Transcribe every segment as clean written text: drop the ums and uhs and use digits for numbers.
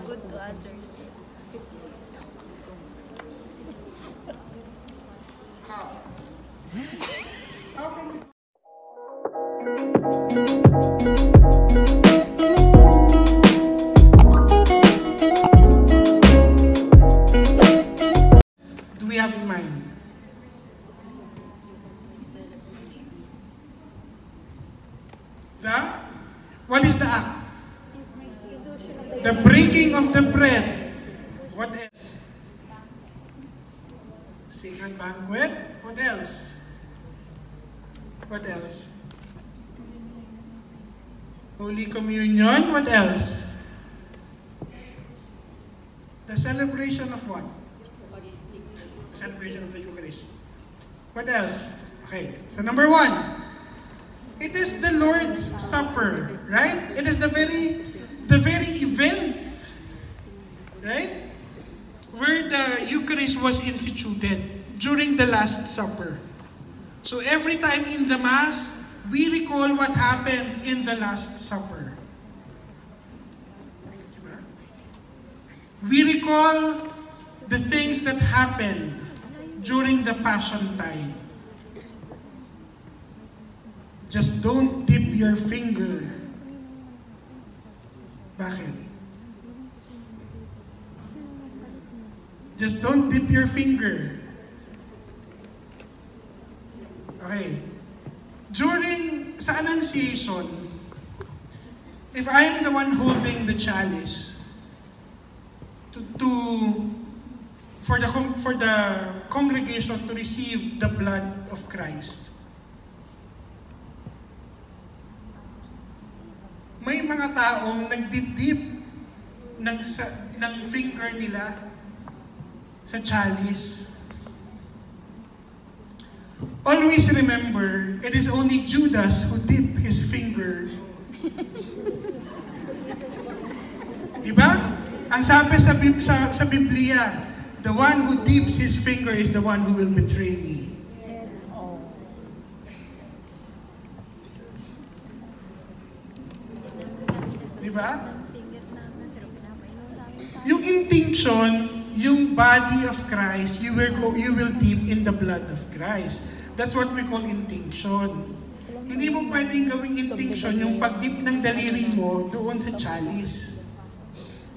good to others. How can you... do we have in mind? What is the act? The breaking of the bread. What else? Sacred banquet. What else? What else? Holy Communion. What else? The celebration of what? The celebration of the Eucharist. What else? Okay, so number 1. It is the Lord's Supper, right? It is the very event, right? Where the Eucharist was instituted during the Last Supper. So every time in the Mass, we recall what happened in the Last Supper. We recall the things that happened during the Passion Tide. Just don't dip your finger. Bakit? Just don't dip your finger. Okay. Sa Annunciation, if I am the one holding the chalice for the congregation to receive the blood of Christ, may mga taong nagdidip ng finger nila sa chalice. Always remember, it is only Judas who dipped his finger. Diba? Ang sabi sa Biblia, the one who dips his finger is the one who will betray me. Diba? Yung intention, yung body of Christ, you will dip in the blood of Christ. That's what we call intention. Hindi mo pwedeng gawing intention yung pag-dip ng daliri mo doon sa chalice.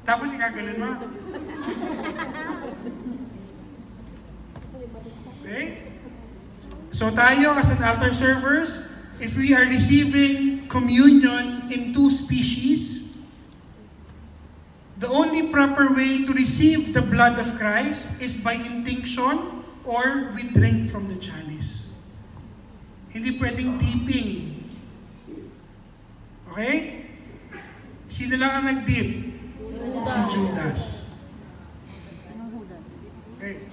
Tapos ikagalan mo. Okay? So tayo as an altar servers, if we are receiving communion in 2 species, the only proper way to receive the blood of Christ is by intinction or we drink from the chalice. Hindi pwedeng dipping. Okay? Sino lang ang nag-dip? Si Judas. Okay.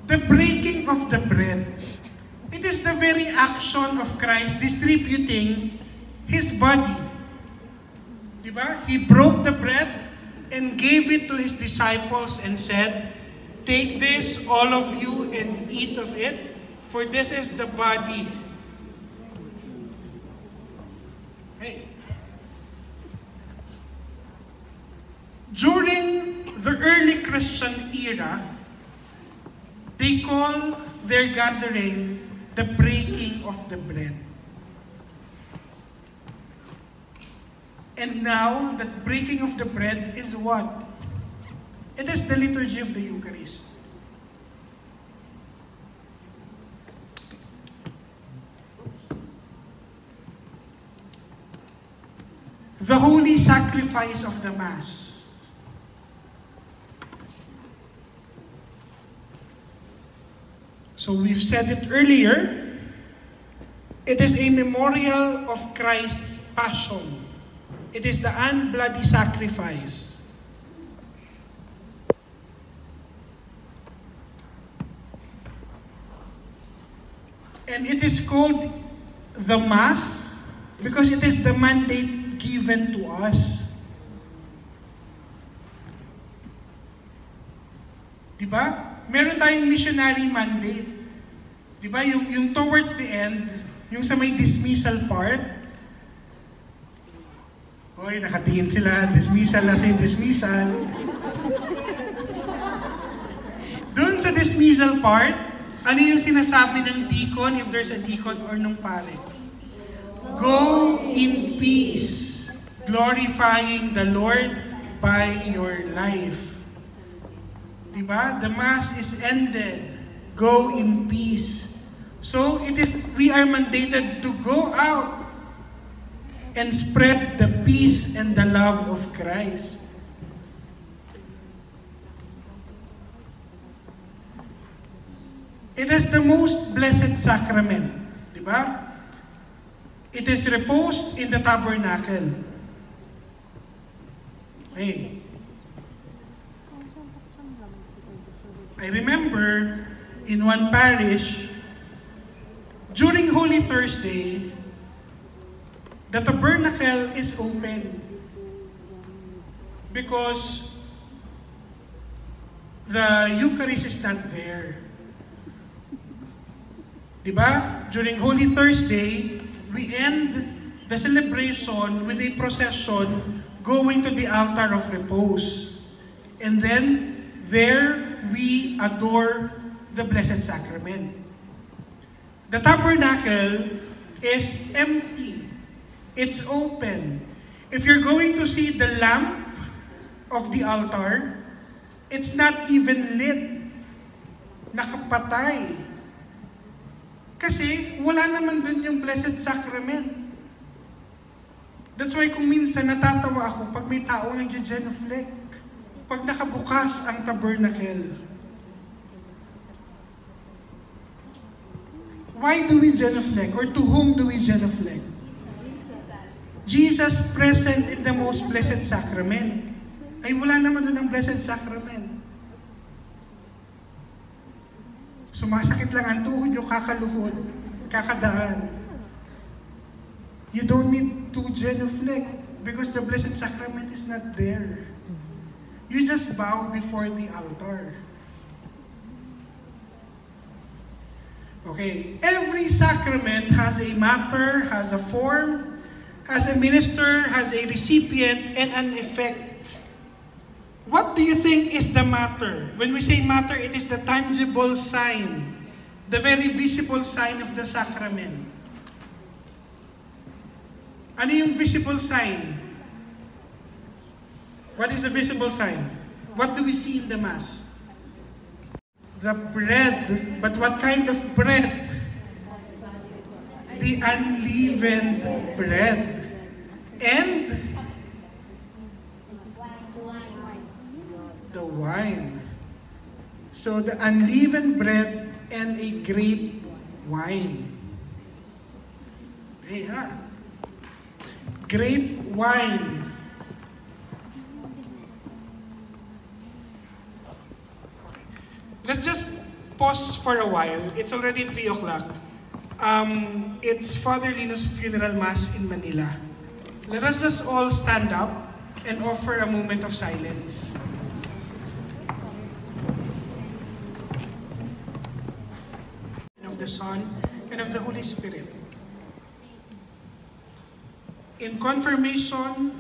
The breaking of the bread. It is the very action of Christ distributing His body. Diba? He broke the bread and gave it to His disciples and said, "Take this, all of you, and eat of it, for this is the body." Hey. During the early Christian era, they call their gathering the breaking of the bread. And now, that breaking of the bread is what? It is the liturgy of the Eucharist. The holy sacrifice of the Mass. So we've said it earlier, it is a memorial of Christ's passion. It is the unbloody sacrifice. And it is called the Mass because it is the mandate given to us. Diba? Meron tayong missionary mandate. Diba? Yung towards the end, yung sa may dismissal part, Hoy, nakatingin sila. Dismissal na sa dismissal. Doon sa dismissal part, ano yung sinasabi ng deacon, if there's a deacon or nung pare? Go in peace, glorifying the Lord by your life. Diba? The Mass is ended. Go in peace. So we are mandated to go out and spread the peace and the love of Christ. It is the most blessed sacrament, di ba? It is reposed in the tabernacle. Okay. I remember in one parish, during Holy Thursday, the tabernacle is open because the Eucharist is not there. Diba? During Holy Thursday, we end the celebration with a procession going to the altar of repose. And then, there we adore the Blessed Sacrament. The tabernacle is empty. It's open. If you're going to see the lamp of the altar, it's not even lit. Nakapatay. Kasi wala naman dun yung Blessed Sacrament. That's why kung minsan natatawa ako pag may tao nag-genuflect. Pag nakabukas ang tabernacle. Why do we genuflect? Or to whom do we genuflect? Jesus present in the most blessed sacrament. Ay wala naman dun ang Blessed Sacrament. Sumasakit lang ang tuhod nyo, kakaluhod, kakadaan. You don't need to genuflect because the Blessed Sacrament is not there. You just bow before the altar. Okay, every sacrament has a matter, has a form, has a minister, has a recipient, and an effect. What do you think is the matter? When we say matter, it is the tangible sign, the very visible sign of the sacrament. Ano yung visible sign? What is the visible sign? What do we see in the Mass? The bread. But what kind of bread? The unleavened bread. And the wine. So the unleavened bread and a grape wine. Hey, grape wine. Let's just pause for a while. It's already 3 o'clock. It's Father Lino's funeral mass in Manila. Let us just all stand up and offer a moment of silence. Of the Son and of the Holy Spirit. In confirmation,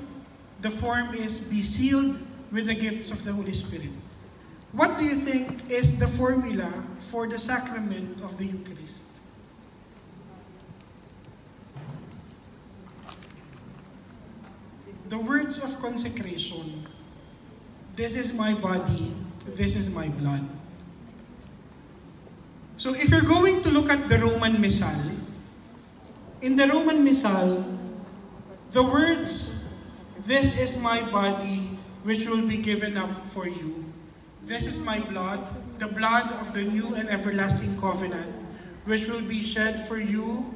the form is be sealed with the gifts of the Holy Spirit. What do you think is the formula for the sacrament of the Eucharist? The words of consecration. This is my body, this is my blood. So if you're going to look at the Roman Missal, in the Roman Missal, the words, this is my body which will be given up for you. This is my blood, the blood of the new and everlasting covenant, which will be shed for you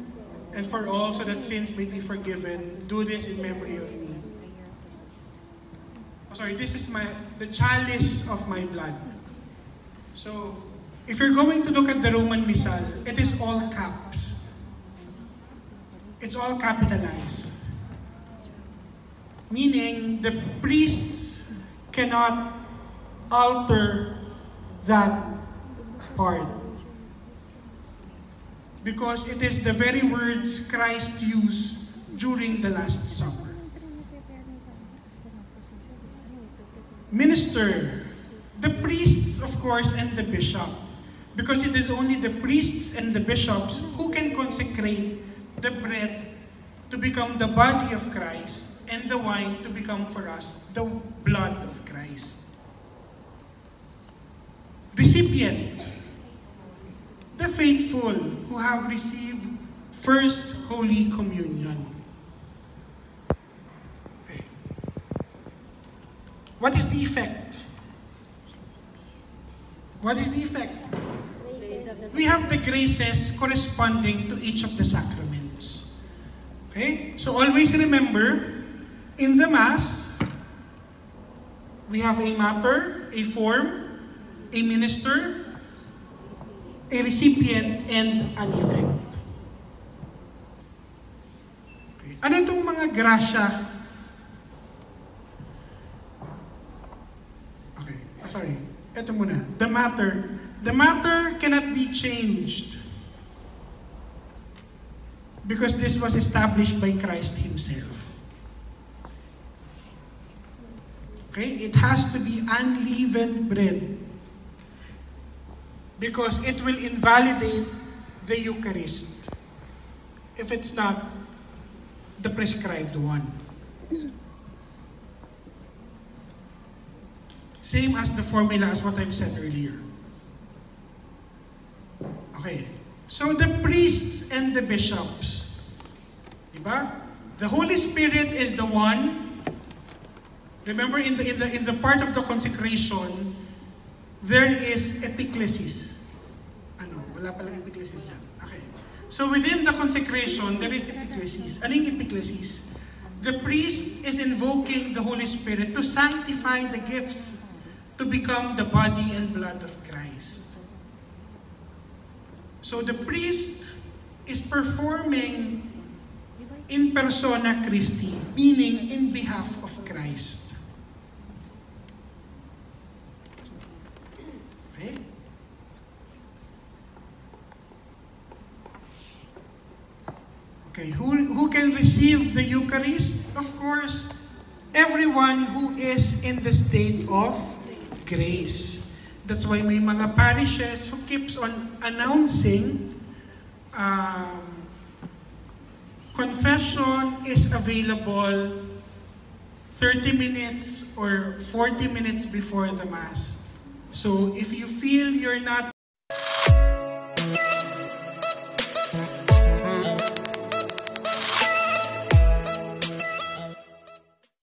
and for all so that sins may be forgiven. Do this in memory of me. Oh, sorry, this is the chalice of my blood. So, if you're going to look at the Roman Missal, it is all caps. It's all capitalized. Meaning, the priests cannot alter that part. Because it is the very words Christ used during the Last Supper. minister? The priests, of course, and the bishop. Because it is only the priests and the bishops who can consecrate the bread to become the body of Christ and the wine to become for us the blood of Christ. Recipient, the faithful who have received First Holy Communion. Okay. What is the effect? What is the effect? We have the graces corresponding to each of the sacraments. Okay? So always remember, in the Mass, we have a matter, a form, a minister, a recipient, and an effect. Okay. Ano itong mga grasya? Okay, sorry. Ito muna. The matter. The matter cannot be changed because this was established by Christ Himself. Okay? It has to be unleavened bread because it will invalidate the Eucharist if it's not the prescribed one. Same as the formula as what I've said earlier. Okay. So the priests and the bishops, diba? The Holy Spirit is the one. Remember, in the part of the consecration, there is epiclesis. Ano? Wala palang epiclesis dyan. Okay. So within the consecration, there is epiclesis. Ano yung epiclesis? The priest is invoking the Holy Spirit to sanctify the gifts to become the body and blood of Christ. So the priest is performing in persona Christi, meaning in behalf of Christ. Okay? Okay, who can receive the Eucharist? Of course, everyone who is in the state of grace. That's why may mga parishes who keeps on announcing confession is available 30 minutes or 40 minutes before the Mass. So if you feel you're not